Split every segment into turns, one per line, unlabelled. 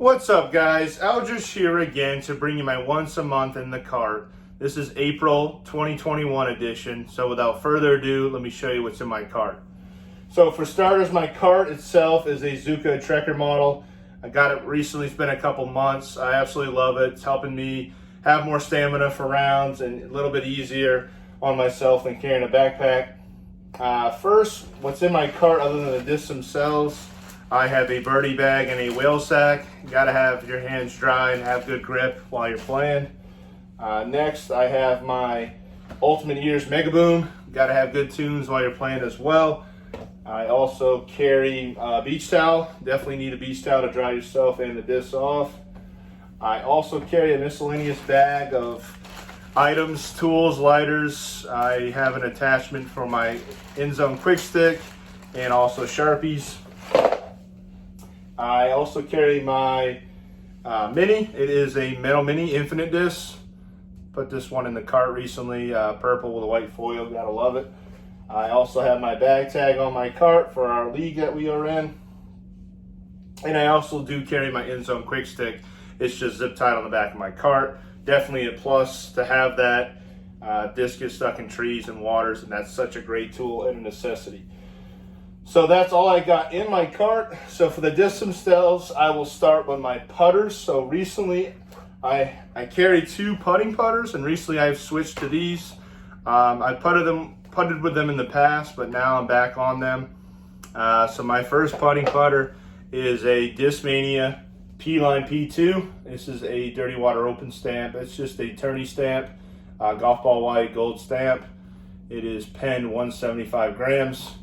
What's up, guys? Eldridge here again to bring you my once a month in the cart. This is April 2021 edition, so without further ado, let me show you what's in my cart. So for starters, my cart itself is a Zuka Trekker model. I got it recently, it's been a couple months. I absolutely love it. It's helping me have more stamina for rounds and a little bit easier on myself than carrying a backpack. First, what's in my cart other than the discs themselves? I have a birdie bag and a whale sack. You gotta have your hands dry and have good grip while you're playing. Next, I have my Ultimate Ears Mega Boom. Gotta have good tunes while you're playing as well. I also carry a beach towel. Definitely need a beach towel to dry yourself and the discs off. I also carry a miscellaneous bag of items, tools, lighters. I have an attachment for my in-zone quick stick and also Sharpies. I also carry my Mini. It is a Metal Mini Infinite Disc. Put this one in the cart recently, purple with a white foil, gotta love it. I also have my bag tag on my cart for our league that we are in. And I also do carry my in-zone quick stick. It's just zip tied on the back of my cart. Definitely a plus to have that. Disc gets stuck in trees and waters, and that's such a great tool and a necessity. So that's all I got in my cart. So for the discs themselves, I will start with my putters. So recently I carry two putting putters, and recently I've switched to these. I putted with them in the past, but now I'm back on them. So my first putting putter is a Discmania P-Line P2. This is a Dirty Water Open stamp. It's just a tourney stamp, golf ball white gold stamp. It is pen 175 grams.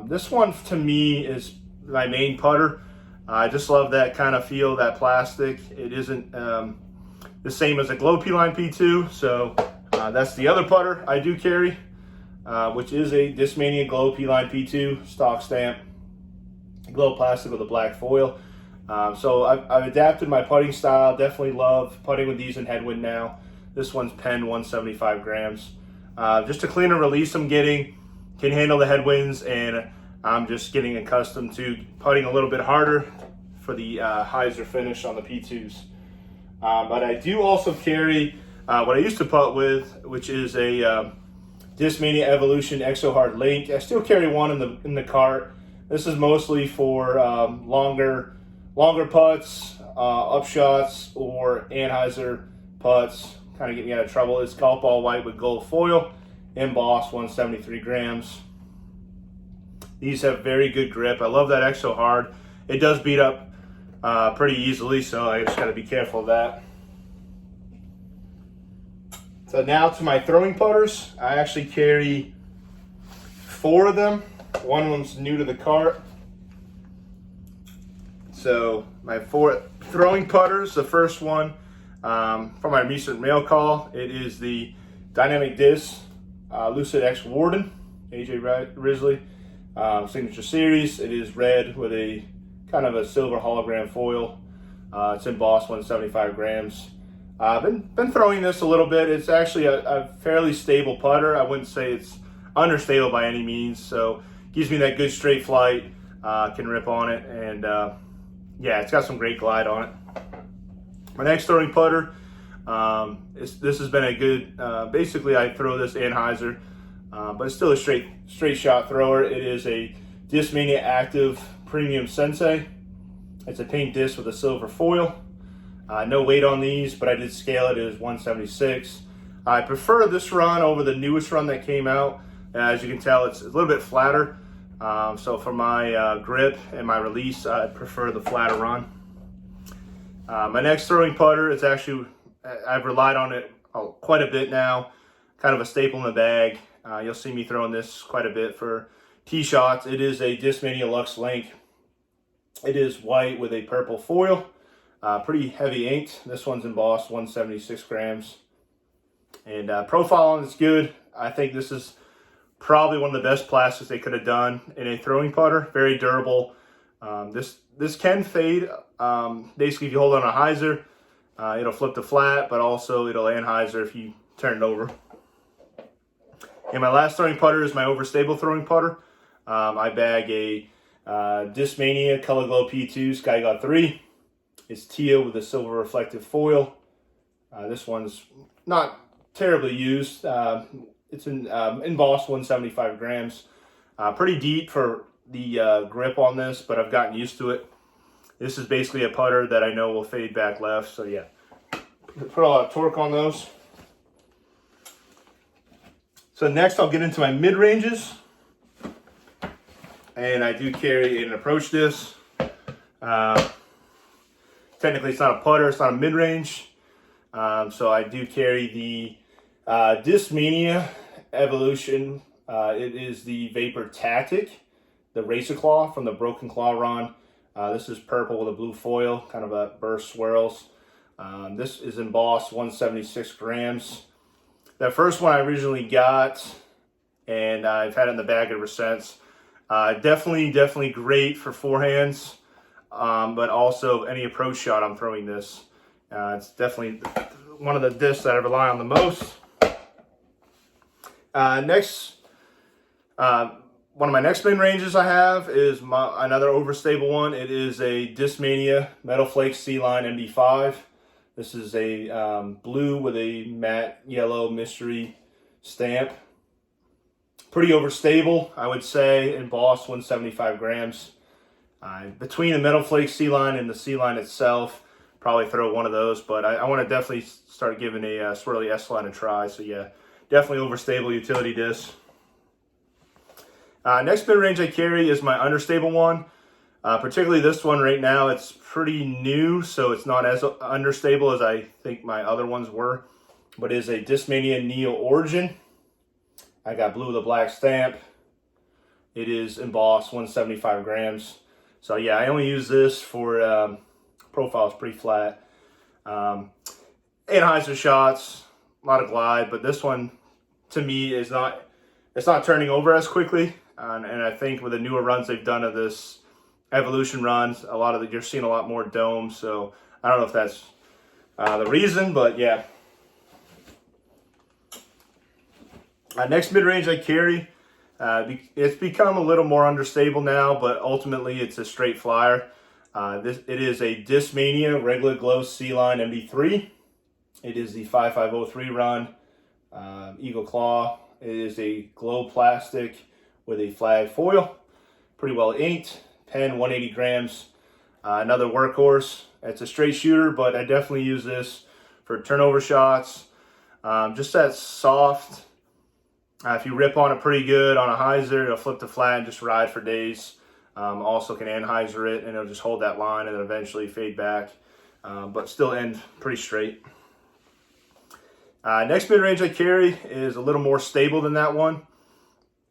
This one to me is my main putter. I just love that kind of feel, that plastic. It isn't the same as a Glow P-Line P2, so that's the other putter I do carry, which is a Discmania Glow P-Line P2 stock stamp, glow plastic with a black foil. So I've adapted my putting style. Definitely love putting with these in headwind now. This one's pen 175 grams. Just a cleaner release I'm getting. Can handle the headwinds, and I'm just getting accustomed to putting a little bit harder for the hyzer finish on the P2s. But I do also carry what I used to putt with, which is a Discmania Evolution Exo Hard Link. I still carry one in the cart. This is mostly for longer putts, upshots, or anhyzer putts. Kind of get me out of trouble. It's golf ball white with gold foil. Embossed 173 grams. These have very good grip. I love that Exo Hard. It does beat up pretty easily, so I just got to be careful of that. So now to my throwing putters. I actually carry 4 of them. One of them's new to the cart. So my 4 throwing putters. The first one from my recent mail call. It is the Dynamic Disc Lucid X Warden, AJ Risley signature series. It is red with a kind of a silver hologram foil. It's embossed 175 grams. I've been throwing this a little bit. It's actually a fairly stable putter. I wouldn't say it's understable by any means. So gives me that good straight flight. Can rip on it, and yeah, it's got some great glide on it. My next throwing putter. This has been a good, basically I throw this anhyzer, but it's still a straight shot thrower. It is a Discmania Active Premium Sensei. It's a paint disc with a silver foil. No weight on these, but I did scale it. It is 176. I prefer this run over the newest run that came out. As you can tell, it's a little bit flatter. So for my grip and my release, I prefer the flatter run. My next throwing putter is actually, I've relied on it quite a bit now, kind of a staple in the bag. You'll see me throwing this quite a bit for tee shots. It is a Discmania Lux Link. It is white with a purple foil, pretty heavy inked. This one's embossed 176 grams. And profile on it's good. I think this is probably one of the best plastics they could have done in a throwing putter. Very durable. This can fade. Basically, if you hold on a hyzer, it'll flip to flat, but also it'll anhyzer if you turn it over. And my last throwing putter is my overstable throwing putter. I bag a Discmania Color Glow P2 Sky God 3. It's teal with a silver reflective foil. This one's not terribly used. It's embossed 175 grams. Pretty deep for the grip on this, but I've gotten used to it. This is basically a putter that I know will fade back left. So yeah, put a lot of torque on those. So next I'll get into my mid-ranges. And I do carry an approach disc. Technically it's not a putter, it's not a mid-range. So I do carry the Discmania Evolution. It is the Vapor Tactic, the Racer Claw from the Broken Claw run. This is purple with a blue foil, kind of a burst swirls. This is embossed 176 grams. That first one I originally got, and I've had it in the bag ever since. Definitely great for forehands, but also any approach shot I'm throwing this. It's definitely one of the discs that I rely on the most. Next, one of my next main ranges I have is another overstable one. It is a Discmania Metal Flake C-Line MD5. This is a blue with a matte yellow mystery stamp. Pretty overstable, I would say, embossed 175 grams. Between the Metal Flake C-Line and the C-Line itself, probably throw one of those, but I want to definitely start giving a Swirly S-Line a try. So yeah, definitely overstable utility disc. Next mid-range I carry is my understable one. Particularly this one right now, it's pretty new, so it's not as understable as I think my other ones were. But it is a Discmania Neo Origin. I got blue with a black stamp. It is embossed 175 grams. So yeah, I only use this for profiles pretty flat. Anheuser shots, a lot of glide, but this one to me is not, it's not turning over as quickly. And I think with the newer runs they've done of this Evolution runs, a lot of you're seeing a lot more domes. So I don't know if that's the reason, but yeah. Next mid-range I carry, it's become a little more understable now, but ultimately it's a straight flyer. It is a Discmania Regular Glow C-Line MD3. It is the 5503 run, Eagle Claw. It is a glow plastic with a flag foil, pretty well inked, pen 180 grams. Another workhorse. It's a straight shooter, but I definitely use this for turnover shots. Just that soft. If you rip on it pretty good on a hyzer, it'll flip to flat and just ride for days. Also can anhyzer it, and it'll just hold that line and then eventually fade back, but still end pretty straight. Next mid-range I carry is a little more stable than that one.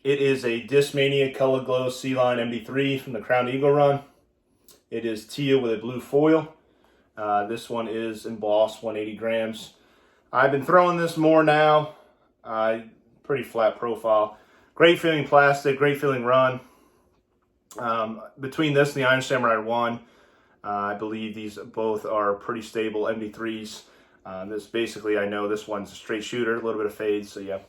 It is a Discmania Color Glow C-Line MD3 from the Crown Eagle run. It is teal with a blue foil. This one is embossed 180 grams. I've been throwing this more now. Pretty flat profile. Great feeling plastic, great feeling run. Between this and the Iron Samurai 1, I believe these both are pretty stable MD3s. This basically, I know this one's a straight shooter, a little bit of fade, so yeah.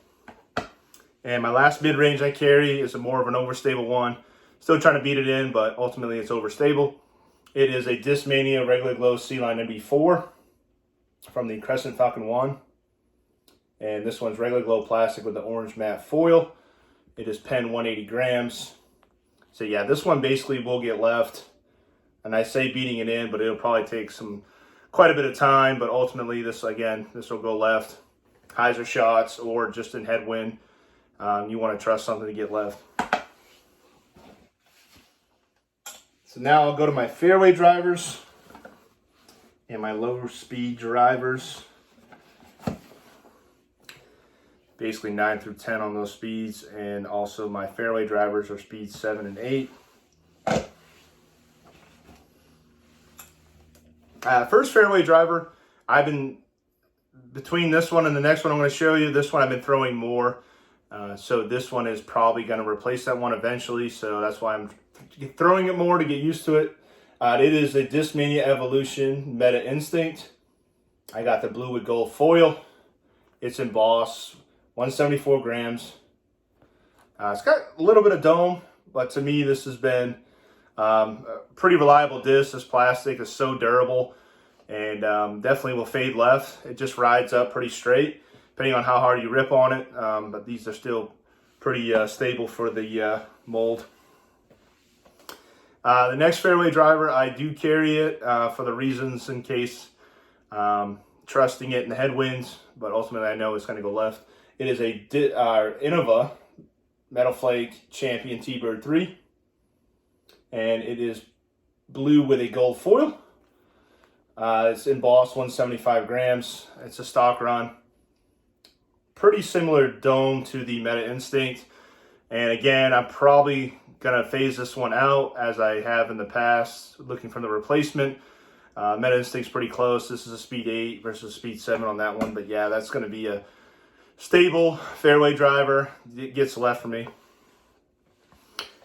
And my last mid-range I carry is a more of an overstable one. Still trying to beat it in, but ultimately it's overstable. It is a Discmania Regular Glow C-Line MD4 from the Crescent Falcon 1. And this one's Regular Glow plastic with the orange matte foil. It is pen 180 grams. So yeah, this one basically will get left. And I say beating it in, but it'll probably take quite a bit of time. But ultimately, this will go left. Hyzer shots or just in headwind. You want to trust something to get left. So now I'll go to my fairway drivers and my lower speed drivers. Basically 9 through 10 on those speeds, and also my fairway drivers are speeds 7 and 8. First fairway driver, I've been, between this one and the next one I'm going to show you, this one I've been throwing more. So this one is probably going to replace that one eventually, so that's why I'm throwing it more to get used to it. It is a Discmania Evolution Meta Instinct. I got the blue with gold foil. It's embossed 174 grams. It's got a little bit of dome, but to me this has been Pretty reliable disc. This plastic is so durable, and definitely will fade left. It just rides up pretty straight, depending on how hard you rip on it. But these are still pretty stable for the mold. The next fairway driver, I do carry it for the reasons in case trusting it in the headwinds, but ultimately I know it's going to go left. It is a Innova Metal Flake Champion T-Bird 3, and it is blue with a gold foil. It's embossed 175 grams. It's a stock run. Pretty similar dome to the Meta Instinct. And again, I'm probably going to phase this one out as I have in the past, looking for the replacement. Meta Instinct's pretty close. This is a speed 8 versus speed 7 on that one. But yeah, that's going to be a stable fairway driver. It gets left for me.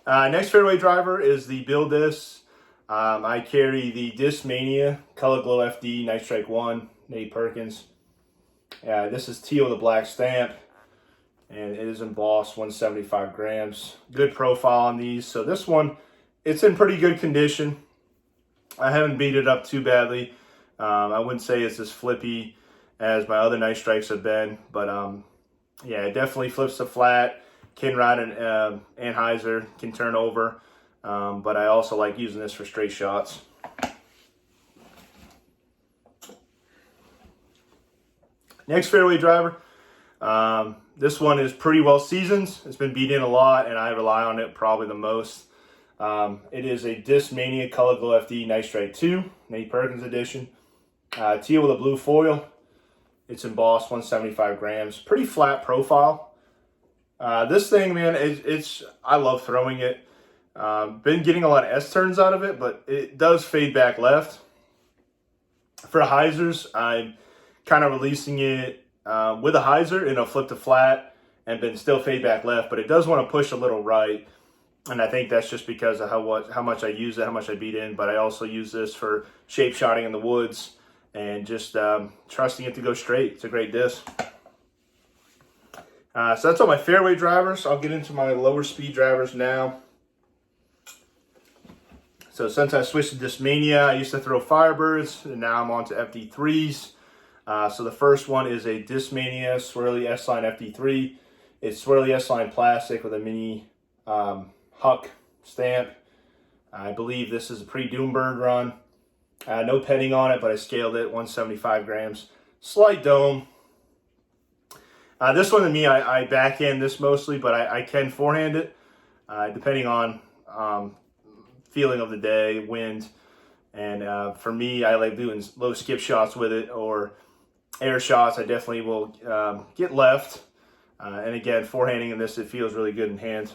Next fairway driver is the Bill Disc. I carry the Discmania Color Glow FD Night Strike 1, Nate Perkins. This is teal with a black stamp, and it is embossed 175 grams. Good profile on these. So this one, it's in pretty good condition. I haven't beat it up too badly. I wouldn't say it's as flippy as my other Night Strikes have been, but yeah, it definitely flips the flat. Can ride an Anheuser, can turn over, but I also like using this for straight shots. Next fairway driver. This one is pretty well seasoned. It's been beat in a lot, and I rely on it probably the most. It is a Discmania Color Glow FD Night Strike 2, Nate Perkins edition. Teal with a blue foil. It's embossed 175 grams. Pretty flat profile. This thing, man, I love throwing it. Been getting a lot of S-turns out of it, but it does fade back left. For hyzers, I'm kind of releasing it with a hyzer, and it'll flip to flat and then still fade back left, but it does want to push a little right. And I think that's just because of how much I use it, how much I beat in. But I also use this for shape shotting in the woods and just trusting it to go straight. It's a great disc. So that's all my fairway drivers. I'll get into my lower speed drivers now. So since I switched to Discmania, I used to throw Firebirds, and now I'm on to FD3s. So the first one is a Discmania Swirly S-Line FD3. It's Swirly S-Line plastic with a mini Huck stamp. I believe this is a pre-Doombird run. No petting on it, but I scaled it, 175 grams. Slight dome. This one to me, I backhand this mostly, but I can forehand it, depending on feeling of the day, wind. And for me, I like doing low skip shots with it, or air shots. I definitely will get left. And again, forehanding in this, it feels really good in hand.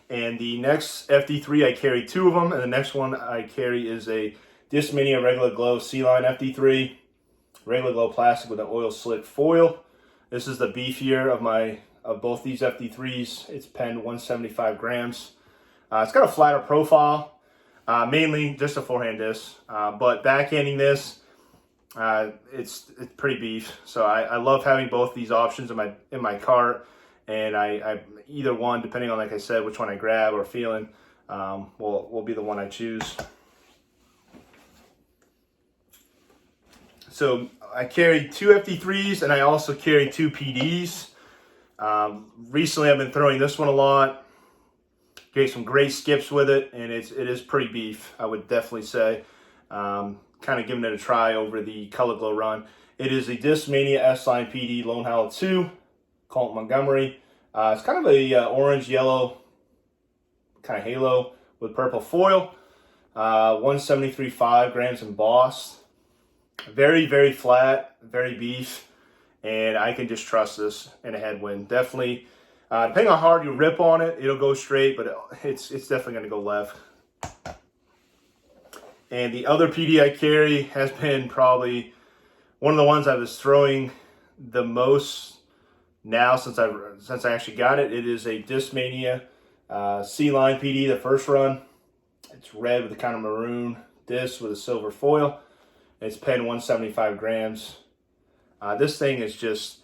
And the next FD3, I carry 2 of them. And the next one I carry is a Discmania Regular Glow C-Line FD3. Regular Glow plastic with an oil slick foil. This is the beefier of both these FD3s. It's penned 175 grams. It's got a flatter profile, mainly just a forehand disc. But backhanding this, it's pretty beef. So I love having both these options in my cart, and I either one, depending on, like I said, which one I grab or feeling, will be the one I choose. So I carry 2 FD3s, and I also carry 2 PDs. Recently, I've been throwing this one a lot. Get some great skips with it, and it is pretty beef, I would definitely say. Kind of giving it a try over the Color Glow run. It is a Discmania S-Line PD Lone Howl 2, Colt Montgomery. It's kind of a orange-yellow kind of halo with purple foil. 173.5 grams embossed. Very, very flat, very beef, and I can just trust this in a headwind. Definitely, depending on how hard you rip on it, it'll go straight, but it's definitely going to go left. And the other PD I carry has been probably one of the ones I was throwing the most now since I actually got it. It is a Discmania C-Line PD, the first run. It's red with a kind of maroon disc with a silver foil. It's penned 175 grams. This thing is just,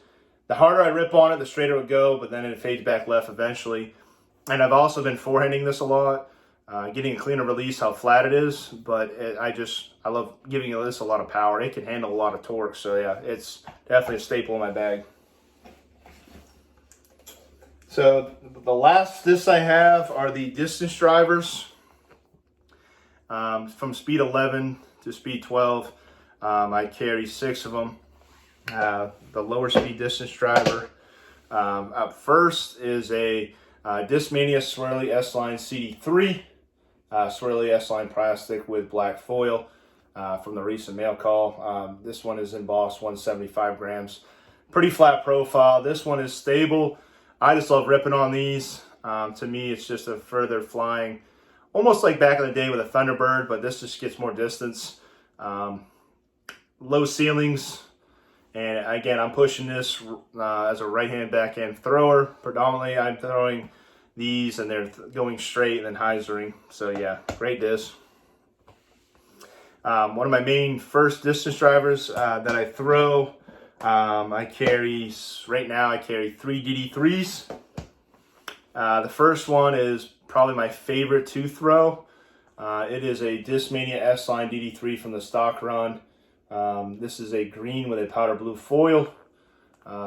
the harder I rip on it, the straighter it would go, but then it fades back left eventually. And I've also been forehanding this a lot. getting a cleaner release how flat it is, but I love giving this a lot of power. It can handle a lot of torque, so yeah, it's definitely a staple in my bag. So the last discs I have are the distance drivers. From speed 11 to speed 12, I carry 6 of them. The lower speed distance driver up first is a Discmania Swirly S-Line CD3, Swirly S-Line plastic with black foil from the recent mail call. This one is embossed 175 grams. Pretty flat profile. This one is stable. I just love ripping on these. To me, it's just a further flying, almost like back in the day with a Thunderbird, but this just gets more distance. Low ceilings. And again, I'm pushing this as a right-hand backhand thrower. Predominantly, I'm throwing these and they're going straight and then hyzering. So yeah, great disc. One of my main first distance drivers that I throw, right now I carry 3 DD3s. The first one is probably my favorite to throw. It is a Discmania S-Line DD3 from the stock run. This is a green with a powder blue foil.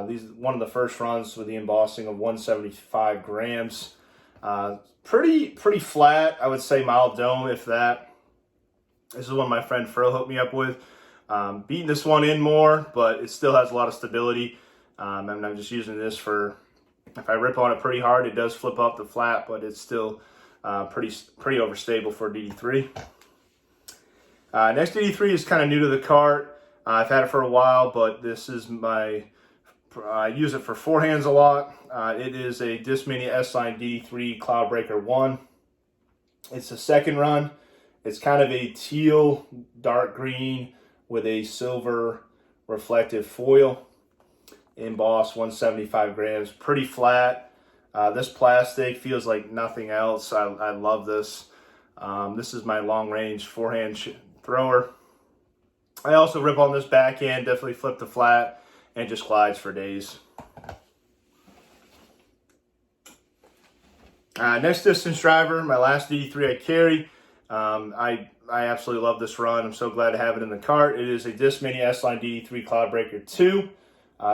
These one of the first runs with the embossing of 175 grams. Pretty flat, I would say mild dome if that. This is one my friend Fro hooked me up with. Beating this one in more, but it still has a lot of stability. And I'm just using this for, if I rip on it pretty hard, it does flip up the flat, but it's still pretty overstable for a DD3. Next DD3 is kind of new to the cart. I've had it for a while, but this is I use it for forehands a lot. It is a Discmania S-Line DD3 Cloudbreaker 1. It's the second run. It's kind of a teal, dark green with a silver reflective foil. Embossed 175 grams. Pretty flat. This plastic feels like nothing else. I love this. This is my long range forehand thrower. I also rip on this backhand, definitely flip the flat, and just glides for days. Next distance driver, my last DD3 I carry. I absolutely love this run. I'm so glad to have it in the cart. It is a Discmania S-Line DD3 Cloudbreaker 2.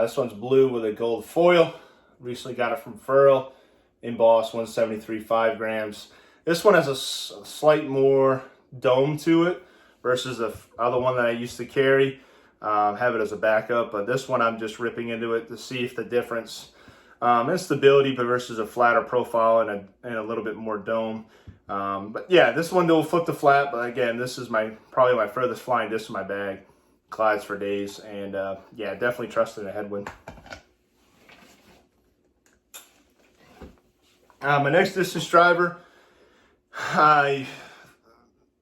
This one's blue with a gold foil. Recently got it from Furl. Embossed 173.5 grams. This one has a slight more dome to it versus the other one that I used to carry. Have it as a backup, but this one I'm just ripping into it to see if the difference in stability but versus a flatter profile and a little bit more dome. But yeah, this one will flip the flat, but again, this is probably my furthest flying disc in my bag. Glides for days, and yeah, definitely trust in a headwind. My next distance driver, I've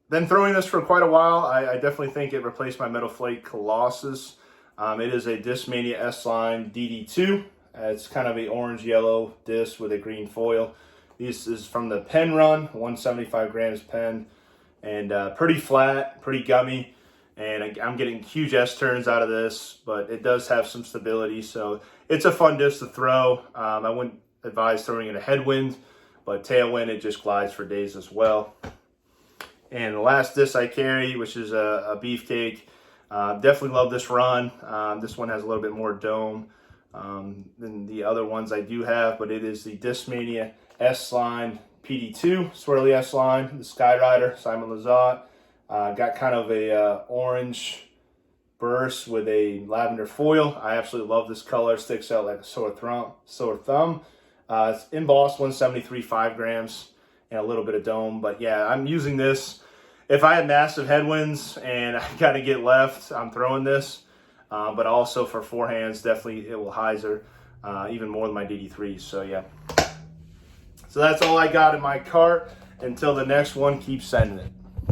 been throwing this for quite a while. I definitely think it replaced my Metal Flake Colossus. It is a Discmania S-Line DD2. It's kind of a orange-yellow disc with a green foil. This is from the pen run, 175 grams pen, and pretty flat, pretty gummy. And I'm getting huge S-turns out of this, but it does have some stability, so it's a fun disc to throw. I wouldn't advise throwing in a headwind, but tailwind, it just glides for days as well. And the last disc I carry, which is a beefcake, definitely love this run. This one has a little bit more dome than the other ones I do have, but it is the Discmania S-Line PD2, Swirly S-Line, the Skyrider, Simon Lizotte. Got kind of a orange burst with a lavender foil. I absolutely love this color. Sticks out like a sore thumb. It's embossed 173.5 grams and a little bit of dome. But yeah, I'm using this. If I had massive headwinds and I got to get left, I'm throwing this. But also for forehands, definitely it will hyzer even more than my DD3s. So yeah. So that's all I got in my cart. Until the next one, keep sending it.